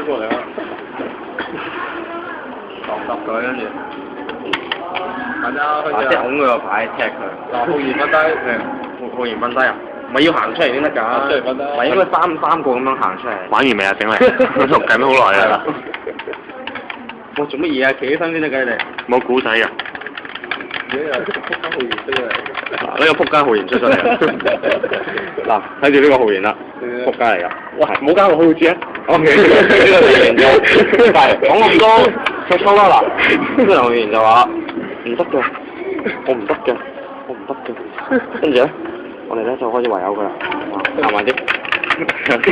過嚟啦，落佢跟住，大家開始拱佢個牌踢佢。嗱，浩然瞓低，浩然瞓低啊！咪要行出嚟先得㗎，出嚟瞓低。咪應該三個咁樣行出嚟。玩完未啊？整嚟，我錄緊好耐啦。我做乜嘢啊？企起身先得㗎，你哋。冇古仔啊！而家又撲街浩然出嚟。嗱，呢個撲街浩然出咗嚟。嗱，睇住呢個浩然啦，撲街嚟㗎。喂，冇加個浩字啊！我呢個浩然就係講咁多，出錯啦嗱。呢個浩然就話唔得嘅，我唔得嘅，我唔得嘅。跟住咧，我哋咧就開始圍毆佢啦，行埋啲。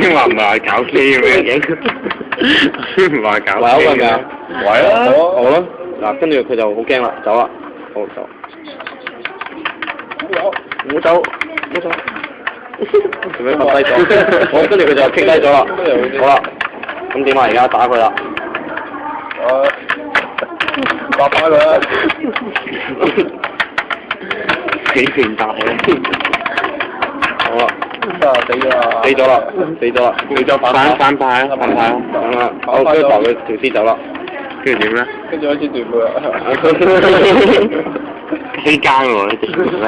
先話唔係搞基嘅咩？先唔係搞基嘅咩？圍啦，好啦。嗱，跟住佢就好驚啦，走啦，好走。唔好走，唔好走。做咩瞓低咗？好，跟住佢就傾低咗啦。好啦，咁點啊？而家打佢啦。打返佢啦！幾拳打佢。好啦。死咗啦！死咗啦！死咗啦！死咗反派啊！反派啊！等啦，我跟住抬佢條屍走啦。跟住點咧？跟住開始斷佢啦。呢間喎，呢條咩？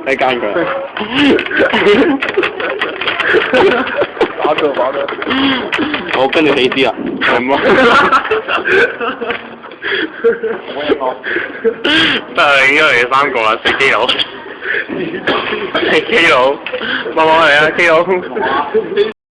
呢間佢。打佢！我跟住死屍啦。咁啊！得啦，應該係3個啦，食基佬。食基佬，幫我嚟啊，基佬。